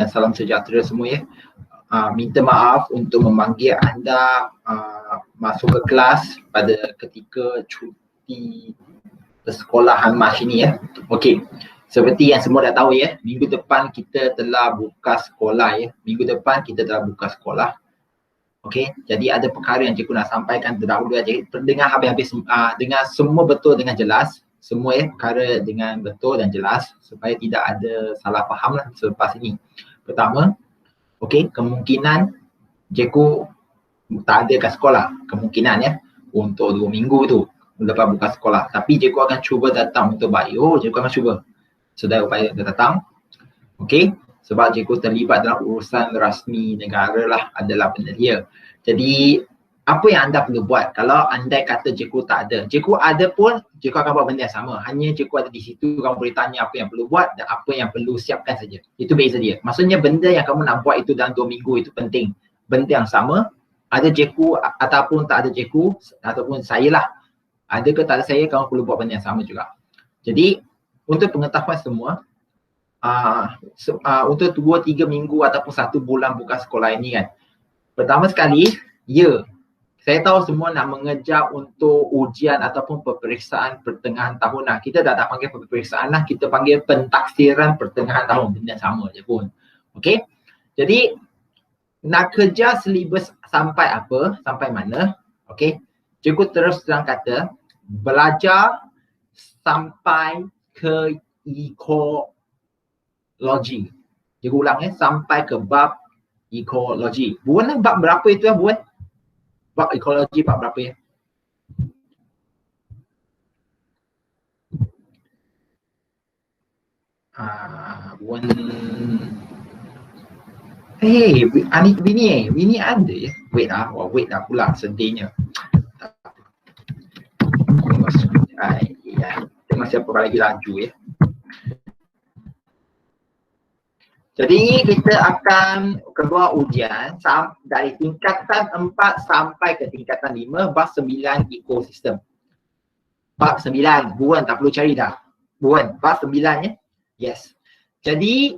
dan salam sejahtera semua ya. Minta maaf untuk memanggil anda masuk ke kelas pada ketika cuti persekolahan Mac ini ya. Okey, seperti yang semua dah tahu ya, minggu depan kita telah buka sekolah ya. Minggu depan kita telah buka sekolah. Okey, jadi ada perkara yang cikgu nak sampaikan terdahulu aja. Dengar habis-habis, dengar semua betul dengan jelas. Semua ya, perkara dengan betul dan jelas supaya tidak ada salah faham lah selepas ini. Pertama, okey, kemungkinan cikgu tak ada kat sekolah. Kemungkinan ya, untuk 2 minggu tu lepas buka sekolah. Tapi cikgu akan cuba datang untuk bio, cikgu akan cuba sedaya upaya datang. Okey, sebab cikgu terlibat dalam urusan rasmi negara lah, adalah benda dia. Jadi apa yang anda perlu buat kalau anda kata cikgu tak ada? Cikgu ada pun, cikgu akan buat benda yang sama. Hanya cikgu ada di situ, kamu boleh tanya apa yang perlu buat dan apa yang perlu siapkan saja. Itu beza dia. Maksudnya benda yang kamu nak buat itu dalam 2 minggu itu penting. Benda yang sama, ada cikgu ataupun tak ada cikgu, ataupun saya lah. Ada ke tak ada saya, kamu perlu buat benda yang sama juga. Jadi untuk pengetahuan semua, untuk 2-3 minggu ataupun 1 bulan buka sekolah ini kan, pertama sekali, ya, saya tahu semua nak mengejar untuk ujian ataupun peperiksaan pertengahan tahun lah. Kita dah tak panggil peperiksaan lah, kita panggil pentaksiran pertengahan tahun, benda sama je pun. Okey, jadi nak kejar silibus sampai apa, sampai mana? Okey, cikgu terus terang kata, belajar sampai ke ekologi. Cikgu ulang ya, sampai ke bab ekologi. Buan bab berapa itu ya Buan? Bab ekologi bab berapa ya? Buan. Winnie ada ya? Wait lah pula sedihnya. Tengok siapa lagi laju ya. Jadi kita akan keluar ujian dari tingkatan 4 sampai ke tingkatan 5, bab 9 ekosistem. Bab 9, Buan tak perlu cari dah. Buan, bab 9 ya. Yes. Jadi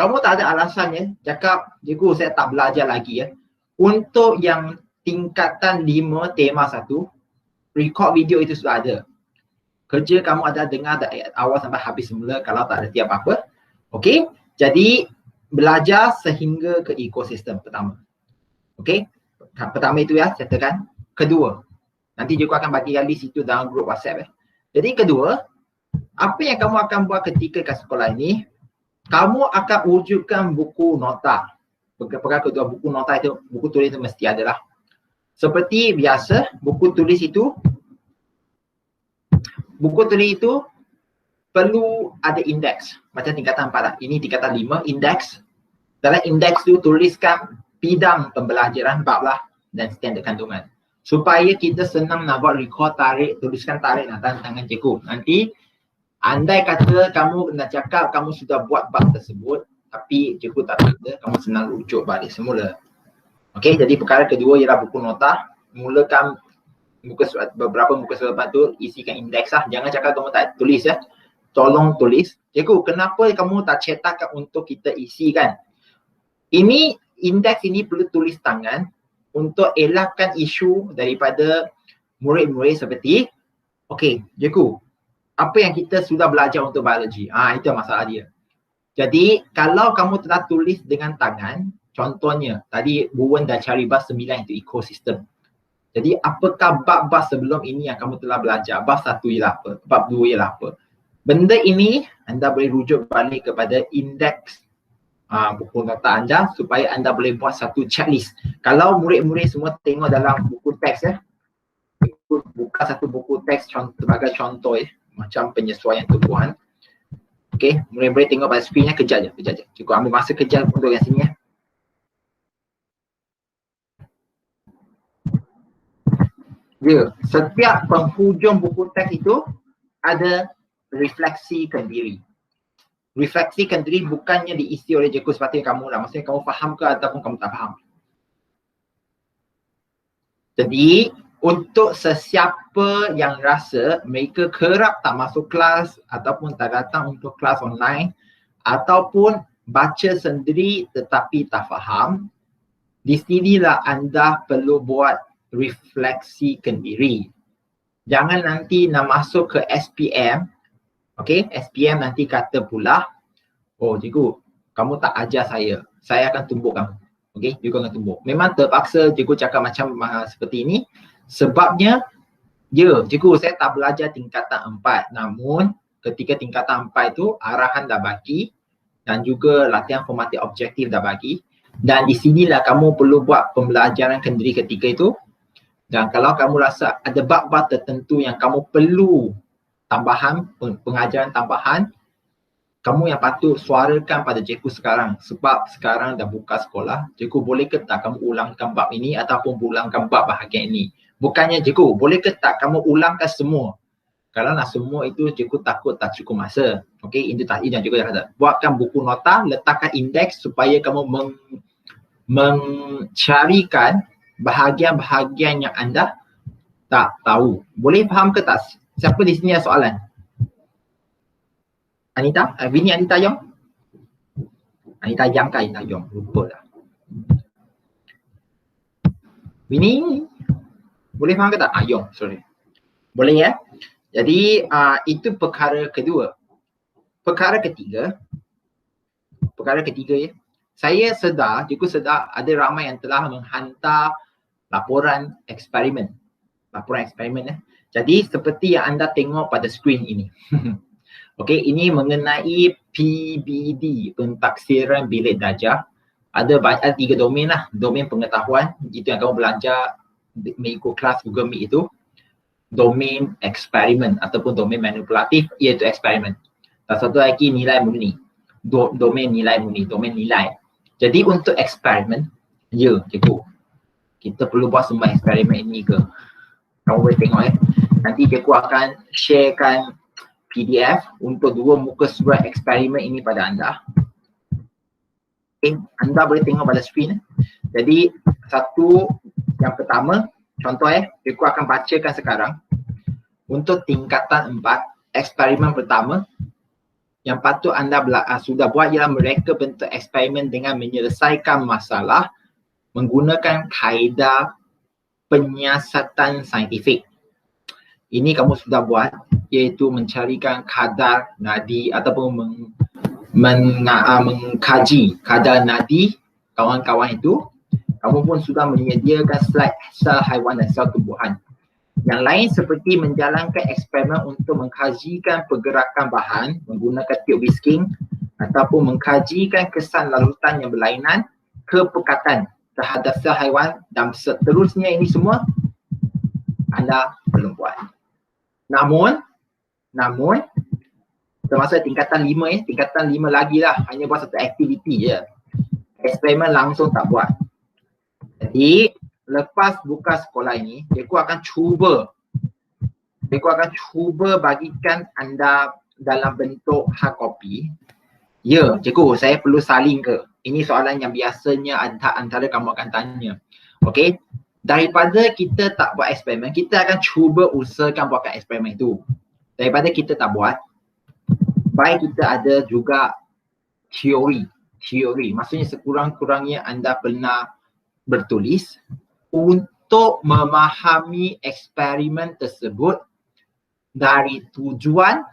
kamu tak ada alasan ya cakap, cikgu saya tak belajar lagi ya. Untuk yang tingkatan 5 tema 1, record video itu sudah ada. Kerja kamu ada dengar dari awal sampai habis semula kalau tak ada tiap apa. Okey, jadi belajar sehingga ke ekosistem pertama. Okey, pertama itu ya, sertakan. Kedua, nanti juga akan bagi list itu dalam grup WhatsApp ya. Jadi kedua, apa yang kamu akan buat ketika kat sekolah ini, kamu akan wujudkan buku nota. Perkara kedua, buku nota itu, buku tulis itu mesti ada lah. Seperti biasa, buku tulis itu perlu ada indeks. Macam tingkatan 4 lah. Ini tingkatan 5, indeks. Dalam indeks tu tuliskan bidang pembelajaran, bab lah dan standard kandungan. Supaya kita senang nak buat record, tarik, tuliskan tarik dalam tangan cikgu. Nanti andai kata kamu nak cakap kamu sudah buat bab tersebut tapi cikgu tak ada, kamu senang rujuk balik semula. Okey, jadi perkara kedua ialah buku nota. Mulakan beberapa muka surat tu, isikan indeks lah. Jangan cakap kamu tak tulis ya. Tolong tulis. Cikgu, kenapa kamu tak cetakkan untuk kita isikan? Ini, indeks ini perlu tulis tangan untuk elakkan isu daripada murid-murid seperti, okey, cikgu, apa yang kita sudah belajar untuk biologi? Itu masalah dia. Jadi, kalau kamu telah tulis dengan tangan, contohnya, tadi Buan dah cari bab 9 itu ekosistem. Jadi, apakah bab-bab sebelum ini yang kamu telah belajar? Bab 1 ialah apa? Bab 2 ialah apa? Benda ini anda boleh rujuk balik kepada indeks buku nota anda supaya anda boleh buat satu checklist. Kalau murid-murid semua tengok dalam buku teks ya, buka satu buku teks sebagai contoh ya, macam penyesuaian tumbuhan. Okey, murid-murid tengok pada skrinnya, kejap je. Cukup ambil masa kejap untuk yang sini ya. Ya, setiap penghujung buku teks itu ada refleksikan diri. Refleksikan diri bukannya diisi oleh cikgu seperti kamu lah. Maksudnya kamu faham ke ataupun kamu tak faham. Jadi untuk sesiapa yang rasa mereka kerap tak masuk kelas ataupun tak datang untuk kelas online, ataupun baca sendiri tetapi tak faham, di sinilah anda perlu buat refleksi kendiri. Jangan nanti nak masuk ke SPM, okay, SPM nanti kata pula, oh cikgu, kamu tak ajar saya akan tumbuk kamu. Okay, cikgu akan tumbuk. Memang terpaksa cikgu cakap macam seperti ini, sebabnya, ya cikgu saya tak belajar tingkatan 4, namun ketika tingkatan 4 itu arahan dah bagi dan juga latihan formatif objektif dah bagi, dan di sinilah kamu perlu buat pembelajaran kendiri ketika itu. Dan kalau kamu rasa ada bab-bab tertentu yang kamu perlu tambahan, pengajaran tambahan, kamu yang patut suarakan pada cikgu sekarang, sebab sekarang dah buka sekolah. Cikgu boleh ke tak kamu ulangkan bab ini ataupun ulangkan bab bahagian ini. Bukannya cikgu, boleh ke tak kamu ulangkan semua. Kalau nak semua itu cikgu takut tak cukup masa. Okey, itu tak, ini cikgu dah kata. Buatkan buku nota, letakkan indeks supaya kamu mencarikan bahagian-bahagian yang anda tak tahu. Boleh faham ke tak? Siapa di sini ada soalan? Anita? Vini Anita Yong? Anita Yang ke Anita Yong? Lupa lah. Vini? Boleh faham ke tak? Yong, sorry. Boleh ya? Jadi itu perkara kedua. Perkara ketiga ya. Saya sedar, cikgu sedar ada ramai yang telah menghantar laporan eksperimen. Jadi seperti yang anda tengok pada skrin ini. Okey, ini mengenai PBD, pentaksiran bilik darjah. Ada 3 domain lah, domain pengetahuan, itu yang kamu belajar mengikut kelas Google Meet itu. Domain eksperimen ataupun domain manipulatif, iaitu eksperimen. Dan satu lagi nilai murni, domain nilai murni, domain nilai. Jadi untuk eksperimen, ya cikgu, kita perlu buat semua eksperimen ini ke? Kamu boleh tengok nanti cikgu akan sharekan PDF untuk 2 muka surat eksperimen ini pada anda. Okay, anda boleh tengok pada skrin. Jadi satu, yang pertama, contoh cikgu akan bacakan sekarang. Untuk tingkatan 4, eksperimen pertama yang patut anda sudah buat ialah mereka bentuk eksperimen dengan menyelesaikan masalah menggunakan kaedah penyiasatan saintifik. Ini kamu sudah buat, iaitu mencarikan kadar nadi ataupun mengkaji kadar nadi kawan-kawan itu. Kamu pun sudah menyediakan slide sel haiwan dan sel tumbuhan. Yang lain seperti menjalankan eksperimen untuk mengkajikan pergerakan bahan menggunakan tube whisking ataupun mengkajikan kesan larutan yang berlainan, kepekatan terhadap sel haiwan dan seterusnya. Ini semua anda perlu buat. Namun termasuk tingkatan 5 tingkatan 5 lagi lah, hanya buat satu aktiviti je. Eksperimen langsung tak buat. Jadi lepas buka sekolah ini, cikgu akan cuba bagikan anda dalam bentuk hard copy. Ya, cikgu, saya perlu salin ke? Ini soalan yang biasanya antara kamu akan tanya. Okey, daripada kita tak buat eksperimen, kita akan cuba usahakan buatkan eksperimen itu. Daripada kita tak buat, baik kita ada juga teori. Maksudnya sekurang-kurangnya anda pernah bertulis untuk memahami eksperimen tersebut dari tujuan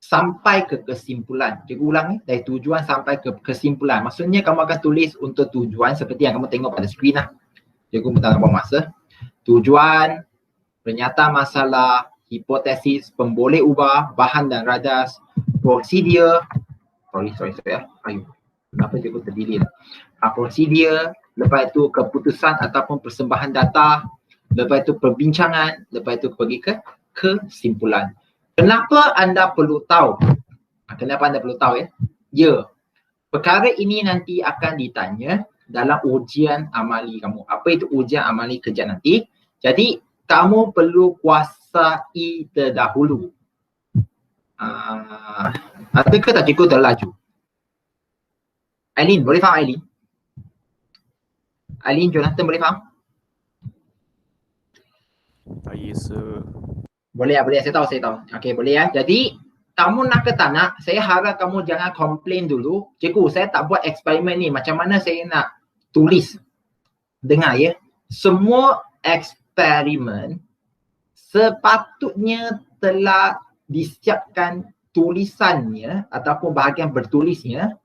sampai ke kesimpulan. Cikgu ulang dari tujuan sampai ke kesimpulan. Maksudnya kamu akan tulis untuk tujuan seperti yang kamu tengok pada skrin lah. Cikgu tak nak buang masa. Tujuan, pernyataan masalah, hipotesis, pemboleh ubah, bahan dan radas, prosedur. Sorry ya. Ayo. Kenapa cikgu terdiri lah. Prosedur, lepas itu keputusan ataupun persembahan data, lepas itu perbincangan, lepas itu pergi ke kesimpulan. Kenapa anda perlu tahu? Ya, perkara ini nanti akan ditanya dalam ujian amali kamu. Apa itu ujian amali kerja nanti? Jadi kamu perlu kuasai terdahulu. Adakah tak cikgu terlaju? Aileen, boleh faham Aileen? Aileen, Jonathan boleh faham? Yes, sir. Boleh, saya tahu. Okey, boleh ya. Jadi kamu nak ke tak nak, saya harap kamu jangan komplain dulu. Cikgu, saya tak buat eksperimen ni. Macam mana saya nak tulis? Dengar ya. Semua eksperimen sepatutnya telah disiapkan tulisannya ataupun bahagian bertulisnya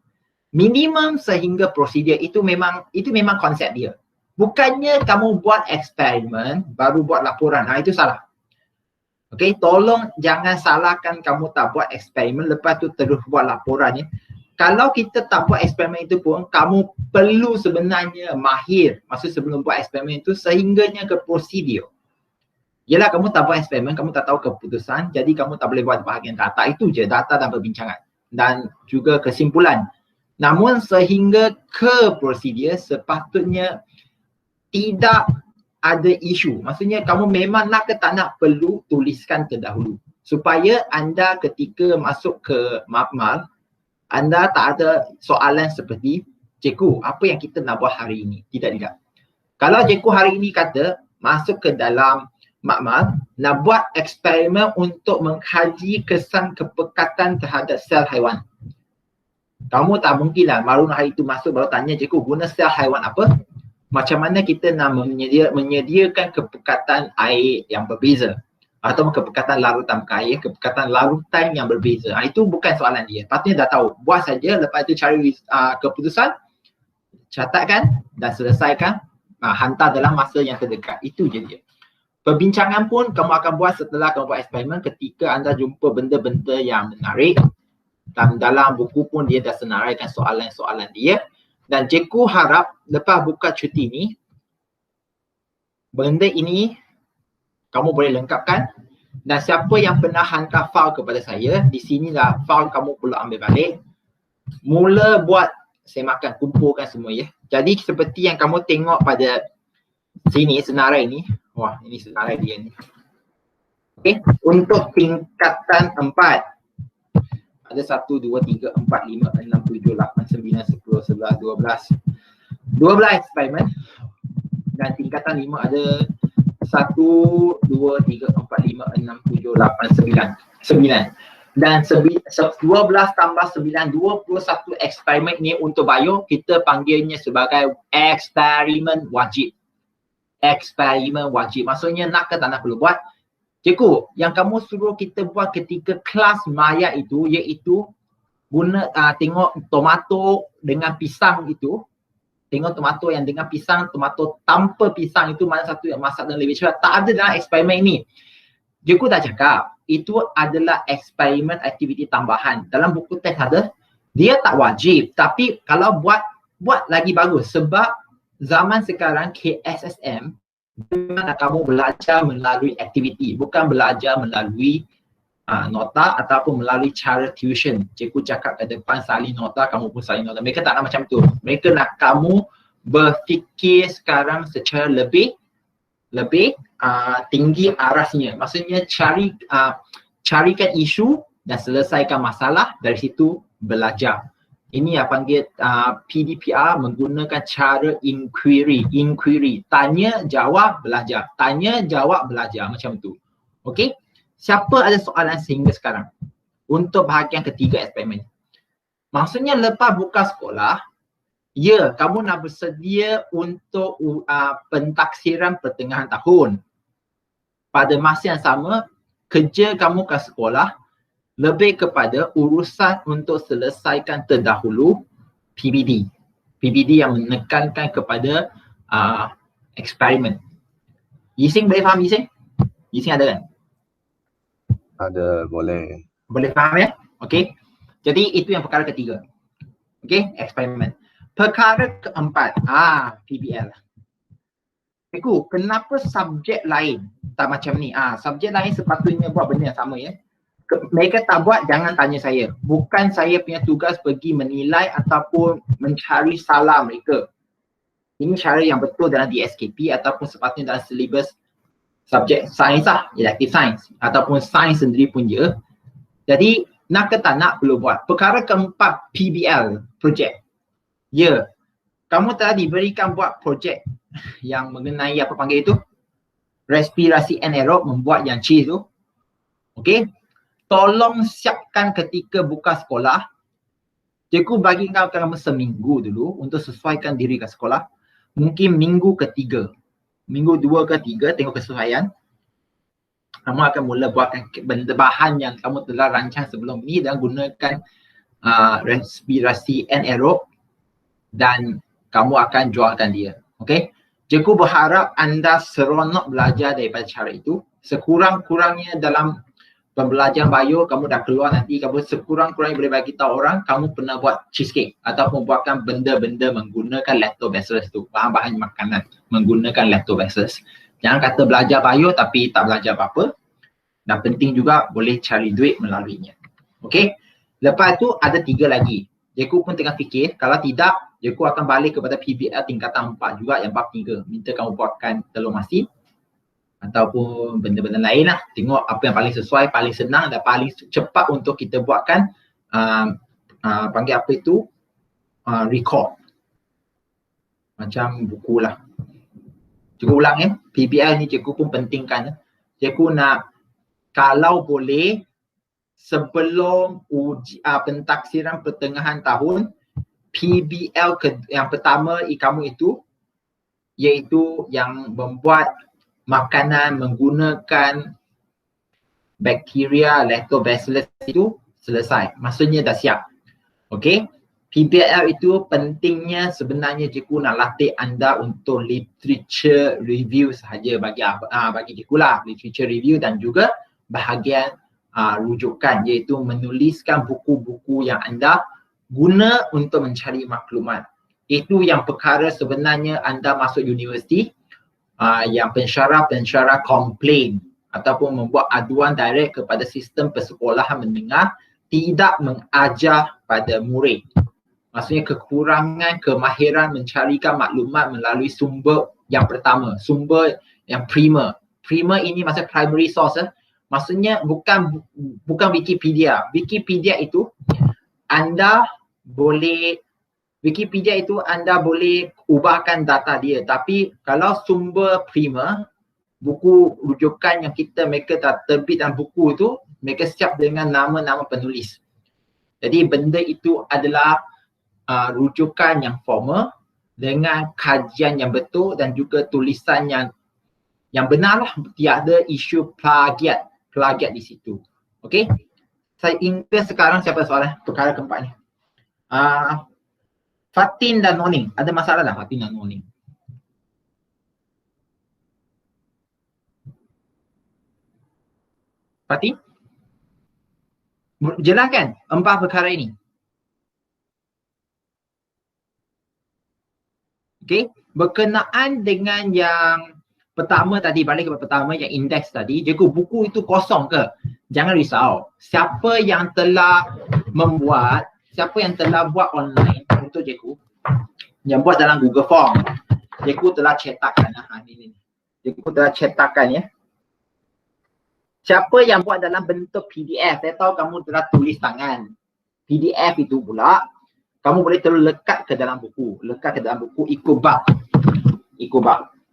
minimum sehingga prosedur. Itu memang konsep dia. Bukannya kamu buat eksperimen baru buat laporan. Itu salah. Okey, tolong jangan salahkan kamu tak buat eksperimen lepas tu terus buat laporan ya. Kalau kita tak buat eksperimen itu pun, kamu perlu sebenarnya mahir masa sebelum buat eksperimen itu sehingganya ke prosedur. Yelah, kamu tak buat eksperimen, kamu tak tahu keputusan, jadi kamu tak boleh buat bahagian data. Itu je, data dan perbincangan. Dan juga kesimpulan. Namun sehingga ke prosedur, sepatutnya tidak ada isu. Maksudnya kamu memang nak ke tak nak perlu tuliskan terdahulu. Supaya anda ketika masuk ke makmal, anda tak ada soalan seperti, cikgu, apa yang kita nak buat hari ini? Tidak. Kalau cikgu hari ini kata, masuk ke dalam makmal, nak buat eksperimen untuk mengkaji kesan kepekatan terhadap sel haiwan. Kamu tak mungkinlah baru hari itu masuk baru tanya, cikgu, guna sel haiwan apa? Macam mana kita nak menyediakan kepekatan air yang berbeza? Atau kepekatan larutan air, kepekatan larutan yang berbeza. Itu bukan soalan dia. Patutnya dah tahu. Buat saja, lepas itu cari keputusan, catatkan dan selesaikan, hantar dalam masa yang terdekat. Itu je dia. Perbincangan pun kamu akan buat setelah kamu buat eksperimen ketika anda jumpa benda-benda yang menarik. Dan dalam buku pun dia dah senaraikan soalan-soalan dia. Dan cikgu harap lepas buka cuti ni, benda ini kamu boleh lengkapkan. Dan siapa yang pernah hantar file kepada saya, di sinilah file kamu perlu ambil balik. Mula buat, saya makan kumpulkan semua ya. Jadi seperti yang kamu tengok pada sini, senarai ni. Wah, ini senarai dia ni. Okey, untuk tingkatan 4. Ada 1, 2, 3, 4, 5, 6, 7, 8, 9, 10, 11, 12. 12 eksperimen. Dan tingkatan 5 ada 1, 2, 3, 4, 5, 6, 7, 8, 9. Dan 12 tambah 9, 21 eksperimen ni untuk bio, kita panggilnya sebagai eksperimen wajib. Eksperimen wajib. Maksudnya nak ke tak nak perlu buat. Cikgu, yang kamu suruh kita buat ketika kelas maya itu, iaitu guna tengok tomato dengan pisang itu. Tengok tomato yang dengan pisang, tomato tanpa pisang itu mana satu yang masak dan lebih cepat. Tak ada dalam eksperimen ini. Cikgu dah cakap, itu adalah eksperimen aktiviti tambahan. Dalam buku teks ada, dia tak wajib. Tapi kalau buat lagi bagus. Sebab zaman sekarang KSSM, dimana kamu belajar melalui aktiviti, bukan belajar melalui nota ataupun melalui cara tuition. Cikgu cakap ke depan salin nota, kamu pun salin nota. Mereka tak nak macam tu. Mereka nak kamu berfikir sekarang secara lebih tinggi arasnya. Maksudnya carikan isu dan selesaikan masalah, dari situ belajar. Ini yang panggil PDPR menggunakan cara inquiry. Tanya, jawab, belajar. Tanya, jawab, belajar. Macam tu. Okey? Siapa ada soalan sehingga sekarang? Untuk bahagian ketiga eksperimen. Maksudnya lepas buka sekolah, ya, kamu nak bersedia untuk pentaksiran pertengahan tahun. Pada masa yang sama, kerja kamu ke sekolah lebih kepada urusan untuk selesaikan terdahulu PBD. PBD yang menekankan kepada eksperimen. Yising boleh faham Yising? Yising ada kan? Ada, boleh. Boleh faham ya? Okey. Jadi itu yang perkara ketiga. Okey, eksperimen. Perkara keempat, PBL. Cikgu, kenapa subjek lain tak macam ni? Subjek lain sepatutnya buat benda yang sama ya. Mereka tak buat, jangan tanya saya. Bukan saya punya tugas pergi menilai ataupun mencari salah mereka. Ini cara yang betul dalam DSKP ataupun sepatutnya dalam silibus subjek sains lah, elective science ataupun sains sendiri pun je. Jadi nak ke tak nak perlu buat. Perkara keempat, PBL, projek. Ya, kamu telah diberikan buat projek yang mengenai apa panggil itu? Respirasi anaerob, membuat yang cheese tu. Okey. tolong siapkan ketika buka sekolah. Cikgu bagi kamu seminggu dulu untuk sesuaikan diri ke sekolah. Mungkin minggu ketiga, minggu 2 ke 3 tengok kesesuaian. Kamu akan mula buatkan benda bahan yang kamu telah rancang sebelum ini dan gunakan respirasi anaerob dan kamu akan jualkan dia. Okey? Cikgu berharap anda seronok belajar daripada cara itu. Sekurang-kurangnya dalam pembelajaran bio, kamu dah keluar nanti, kamu sekurang-kurangnya boleh bagi tahu orang kamu pernah buat cheesecake atau membuatkan benda-benda menggunakan lactobacillus tu, bahan-bahan makanan menggunakan lactobacillus. Jangan kata belajar bio tapi tak belajar apa-apa. Dan penting juga boleh cari duit melaluinya. Okey. Lepas tu ada 3 lagi. Cikgu pun tengah fikir, kalau tidak, cikgu akan balik kepada PBL tingkatan 4 juga yang bab 3. Minta kamu buatkan telur masin ataupun benda-benda lain lah. Tengok apa yang paling sesuai, paling senang dan paling cepat untuk kita buatkan panggil apa itu, record. Macam buku lah. Cikgu ulang ya, PBL ni cikgu pun pentingkan. Cikgu nak kalau boleh sebelum pentaksiran pertengahan tahun, PBL yang pertama kamu itu iaitu yang membuat makanan menggunakan bakteria lactobacillus itu selesai. Maksudnya dah siap. Okey. PBL itu pentingnya sebenarnya cikgu nak latih anda untuk literature review sahaja bagi cikgu lah, literature review dan juga bahagian rujukan iaitu menuliskan buku-buku yang anda guna untuk mencari maklumat. Itu yang perkara sebenarnya anda masuk universiti yang pensyarah-pensyarah komplain ataupun membuat aduan direct kepada sistem persekolahan menengah tidak mengajar pada murid. Maksudnya kekurangan kemahiran mencarikan maklumat melalui sumber yang pertama, sumber yang primer. Primer ini maksud primary source. Maksudnya bukan Wikipedia. Wikipedia itu anda boleh ubahkan data dia, tapi kalau sumber primer, buku rujukan yang mereka terbit dalam buku itu, mereka siap dengan nama-nama penulis. Jadi benda itu adalah rujukan yang formal dengan kajian yang betul dan juga tulisan yang benar lah, tiada isu plagiat di situ. Okey. Saya hingga sekarang siapa soalan perkara keempat ni? Fatin dan Noning, ada masalah tak Fatin dan Noning? Fatin? Jelaskan 4 perkara ini. Okey, berkenaan dengan yang pertama tadi, balik kepada pertama yang indeks tadi, cikgu buku itu kosong ke? Jangan risau. Siapa yang telah buat online untuk cikgu, yang buat dalam Google Form, cikgu telah cetakkan. Ini. Cikgu telah cetakkan ya. Siapa yang buat dalam bentuk PDF, saya tahu kamu telah tulis tangan. PDF itu pula, kamu boleh terus lekat ke dalam buku. Ikut bab.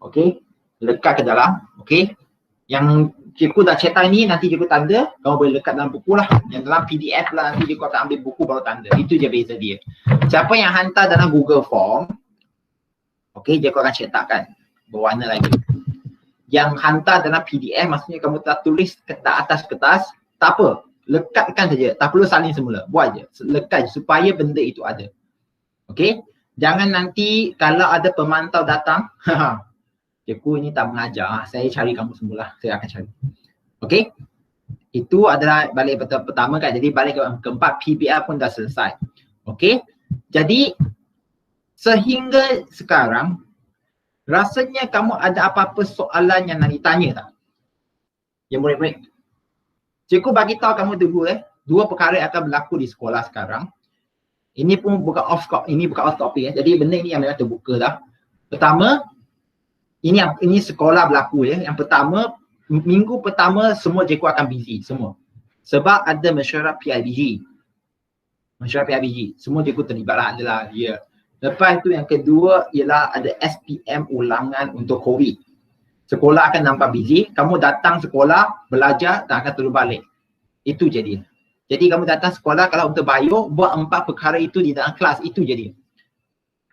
Okey. Lekat ke dalam. Okey. Yang cikgu dah cetak ni, nanti cikgu tanda. Kamu boleh lekat dalam buku lah. Yang dalam PDF lah, nanti cikgu akan ambil buku baru tanda. Itu je beza dia. Siapa yang hantar dalam Google Form, okey, cikgu akan cetakkan. Berwarna lagi. Yang hantar dalam PDF, maksudnya kamu telah tulis ke atas kertas, tak apa. Lekatkan saja, tak perlu salin semula, buat je, lekat je supaya benda itu ada. Okey, jangan nanti kalau ada pemantau datang, cikgu ini tak mengajar, saya cari kamu semula, saya akan cari. Okey, itu adalah balik pertama kan, jadi balik keempat PBL pun dah selesai. Okey, jadi sehingga sekarang rasanya kamu ada apa-apa soalan yang nak ditanya tak? Yang murid-murid. Cikgu bagi tahu kamu dulu 2 perkara yang akan berlaku di sekolah sekarang. Ini pun bukan off topic Jadi benda ini yang memang terbuka dah. Pertama, ini sekolah berlaku Yang pertama, minggu pertama semua cikgu akan busy semua. Sebab ada mesyuarat PIBG. Semua cikgu terlibat lah, adalah dia. Lepas itu yang kedua ialah ada SPM ulangan untuk COVID. Sekolah akan nampak busy, kamu datang sekolah, belajar dan akan terus balik. Itu jadi. Jadi kamu datang sekolah kalau untuk bio, buat 4 perkara itu di dalam kelas, itu jadi.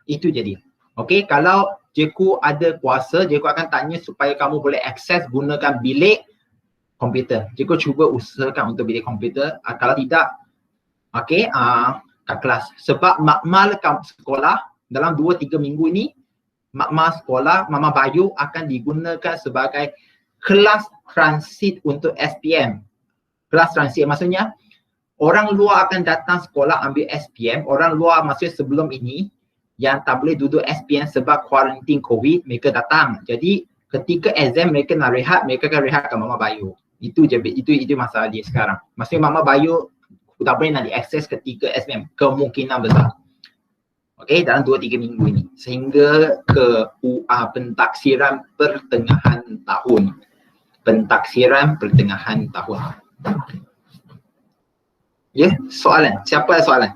Itu jadi. Okey, kalau cikgu ada kuasa, cikgu akan tanya supaya kamu boleh akses gunakan bilik komputer. Cikgu cuba usahakan untuk bilik komputer. Kalau tidak, okey, kat kelas. Sebab makmal sekolah dalam 2-3 minggu ini, makmal sekolah, Mama Bayu akan digunakan sebagai kelas transit untuk SPM. Kelas transit maksudnya orang luar akan datang sekolah ambil SPM, orang luar maksudnya sebelum ini yang tak boleh duduk SPM sebab kuarantin COVID, mereka datang. Jadi ketika exam mereka nak rehat, mereka akan rehat kat Mama Bayu. Itu je, itu masalah dia sekarang. Maksudnya Mama Bayu tak boleh nak diakses ketika SPM, kemungkinan besar. Okey, dalam 2-3 minggu ini. Sehingga ke pentaksiran pertengahan tahun. Pentaksiran pertengahan tahun. Ya, soalan. Siapa ada soalan?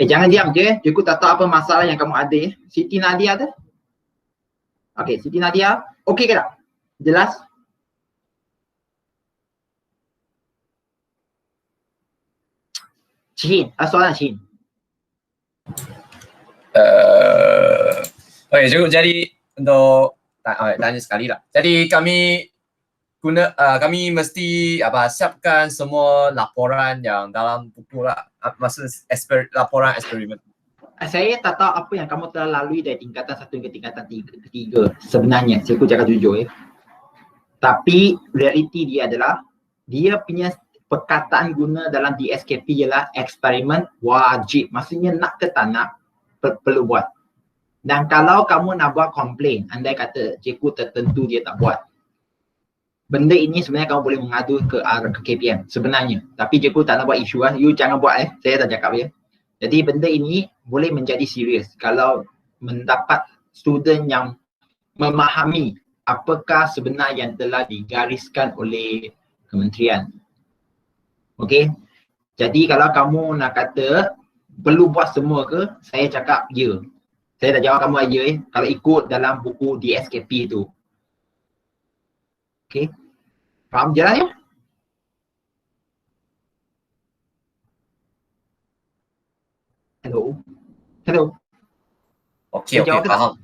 Jangan diam je. Cikgu tak tahu apa masalah yang kamu ada. Siti Nadia ada? Okey, Siti Nadia. Okey ke tak? Jelas? Shin, soalan Shin. Okey, cukup jadi untuk tanya sekali lah. Jadi kami mesti siapkan semua laporan yang dalam buku lah, maksud laporan eksperimen. Saya tak tahu apa yang kamu telah lalui dari tingkatan 1 ke tingkatan 3 sebenarnya, saya cakap jujur ya. Tapi realiti dia adalah dia punya perkataan guna dalam DSKP ialah eksperimen wajib. Maksudnya nak ke tak nak perlu buat. Dan kalau kamu nak buat komplain, andai kata cikgu tertentu dia tak buat, benda ini sebenarnya kamu boleh mengadu ke KPM sebenarnya. Tapi cikgu tak nak buat isu you jangan buat saya tak cakap ya. Jadi benda ini boleh menjadi serius kalau mendapat student yang memahami apakah sebenar yang telah digariskan oleh kementerian. Okey. Jadi kalau kamu nak kata perlu buat semua ke, saya cakap ya. Saya dah jawab kamu aja kalau ikut dalam buku DSKP tu. Okey. Faham je lah ya? Hello. Hello. Okey, faham.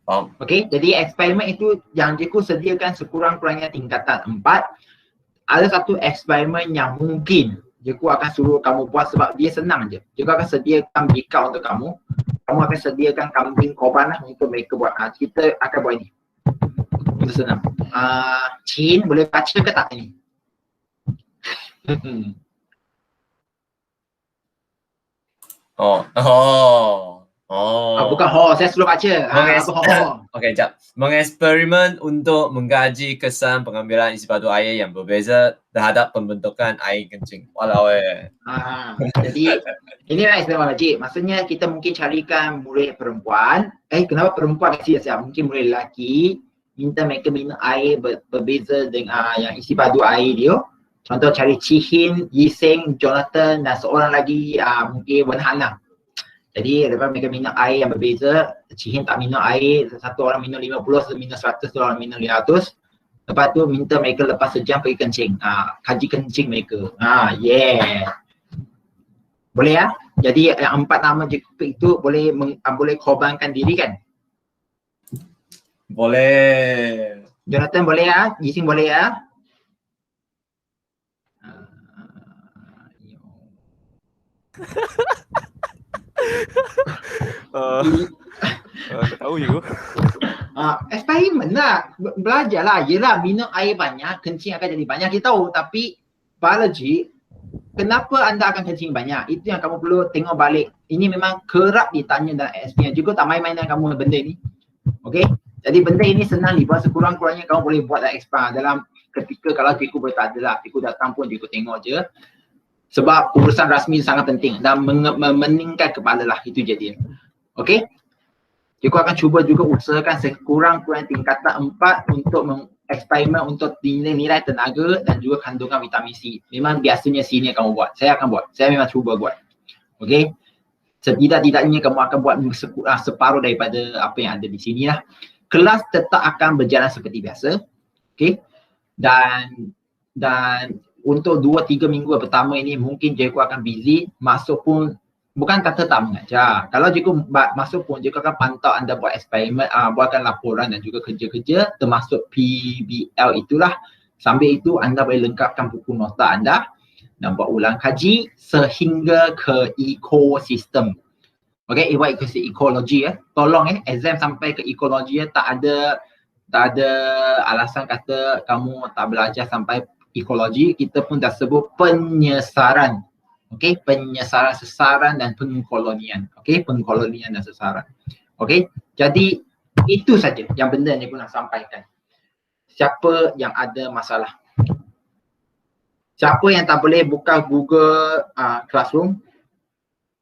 Faham. Okey, jadi eksperimen itu yang cikgu sediakan sekurang-kurangnya tingkatan 4. Ada satu eksperimen yang mungkin cikgu akan suruh kamu buat sebab dia senang je. Cikgu akan sediakan bikau untuk kamu. Kamu akan sediakan kambing korban lah untuk mereka buat. Kita akan buat ini. Itu senang. Chin boleh baca ke tak ni? Bukan saya suruh baca. Okey, jap. Mengeksperimen untuk mengkaji kesan pengambilan isi padu air yang berbeza terhadap pembentukan air kencing. Walau jadi inilah eksperimen wajib. Maksudnya kita mungkin carikan murid perempuan. Kenapa perempuan kasi siap? Mungkin murid lelaki minta mereka minum air berbeza dengan yang isi padu air dia. Contoh cari Cihin, Yiseng, Jonathan dan seorang lagi mungkin Wan Hana. Jadi lepas mereka minum air yang berbeza, Cihin tak minum air, satu orang minum 50, satu minum 100, satu orang minum 500. Lepas tu minta mereka lepas sejam pergi kencing. Kaji kencing mereka. Boleh ya? Jadi yang 4 nama itu boleh korbankan diri kan? Boleh. Jonathan boleh ya? Yising boleh ya? Tak tahu je. Eksperimen lah, belajar lah. Yelah minum air banyak, kencing akan jadi banyak, kita tahu. Tapi biologi, kenapa anda akan kencing banyak? Itu yang kamu perlu tengok balik. Ini memang kerap ditanya dalam SPM. Juga tak main-main dengan kamu benda ni. Okay? Jadi benda ini senang dibuat, sekurang-kurangnya kamu boleh buat dalam ketika kalau cikgu boleh tak ada lah. Cikgu datang pun cikgu tengok je. Sebab urusan rasmi sangat penting dan meningkat kepala lah, itu jadi. Okey? Cikgu akan cuba juga usahakan sekurang-kurangnya tingkatan 4 untuk eksperimen untuk nilai tenaga dan juga kandungan vitamin C. Memang biasanya sini kamu buat. Saya akan buat. Saya memang cuba buat. Okey? Setidak-tidaknya kamu akan buat separuh daripada apa yang ada di sini lah. Kelas tetap akan berjalan seperti biasa. Okey? Dan dan untuk 2-3 minggu pertama ini mungkin cikgu akan busy, masuk pun bukan kata tak mengajar. Kalau cikgu masuk pun cikgu akan pantau anda buat eksperimen, buatkan laporan dan juga kerja-kerja termasuk PBL itulah. Sambil itu anda boleh lengkapkan buku nota anda dan buat ulang kaji sehingga ke ekosistem. Okay, buat ekologi tolong exam sampai ke ekologi tak ada alasan kata kamu tak belajar sampai ekologi. Kita pun dah sebut penyesaran. Okey, penyesaran, sesaran dan pengkolonian. Okey, pengkolonian dan sesaran. Okey, jadi itu saja yang benda yang aku nak sampaikan. Siapa yang ada masalah? Siapa yang tak boleh buka Google Classroom,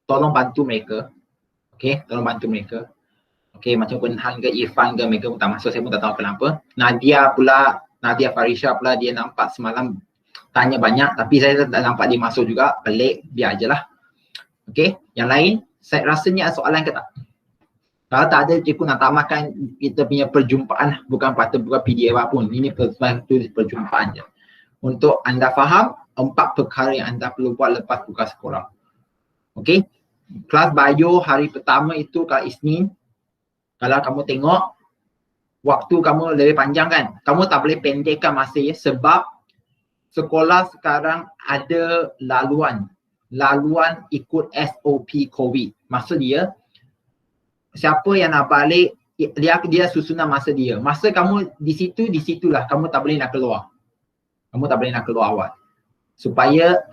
tolong bantu mereka. Okey, tolong bantu mereka. Okey, macam Kunhan ke Irfan ke mereka pun tak masuk, saya pun tak tahu kenapa. Nadia Farisha pula dia nampak semalam tanya banyak tapi saya tak nampak dia masuk juga. Pelik, biar je lah. Okey, yang lain saya rasanya soalan ke tak? Kalau tak ada, cikgu nak tamatkan kita punya perjumpaan, bukan PDF pun. Ini perjumpaan je. Untuk anda faham 4 perkara yang anda perlu buat lepas buka sekolah. Okey, kelas bio hari pertama itu kalau Isnin, kalau kamu tengok waktu kamu lebih panjang kan, kamu tak boleh pendekkan masa sebab sekolah sekarang ada laluan ikut SOP COVID. Maksud dia, siapa yang nak balik, dia susunan masa dia. Masa kamu di situlah kamu tak boleh nak keluar. Kamu tak boleh nak keluar awal. Supaya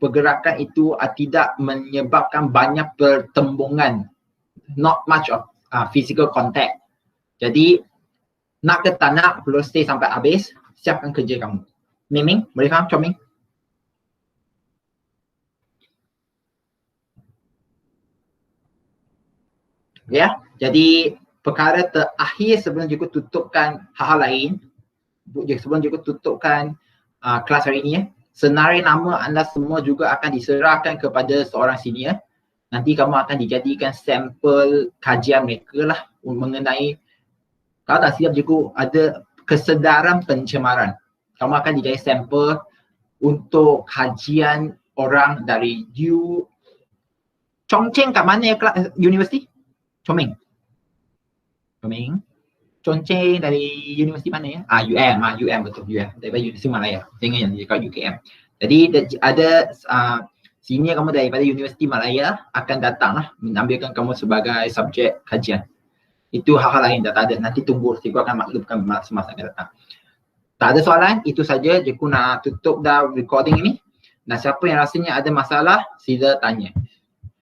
pergerakan itu tidak menyebabkan banyak pertembungan. Not much of physical contact. Jadi nak ke tak nak perlu stay sampai habis, siapkan kerja kamu. Ming, boleh faham Chong Ming? Ya, jadi perkara terakhir sebelum juga tutupkan hal-hal lain, sebelum juga tutupkan kelas hari ini senarai nama anda semua juga akan diserahkan kepada seorang senior. Nanti kamu akan dijadikan sampel kajian mereka lah mengenai, kalau tak silap juga ada kesedaran pencemaran. Kamu akan dijadi sampel untuk kajian orang dari Chongqing kat mana universiti? Chongming. Chongqing dari universiti mana ya? UM betul, UM. Daripada Universiti Malaya. Jangan yang dekat UKM. Jadi ada senior kamu daripada Universiti Malaya akan datang lah mengambilkan kamu sebagai subjek kajian. Itu hal-hal lain dah tak ada. Nanti tunggu, cikgu akan maklumkan semasa akan datang. Tak ada soalan, itu saja. Cikgu nak tutup dah recording ini. Dan siapa yang rasanya ada masalah, sila tanya.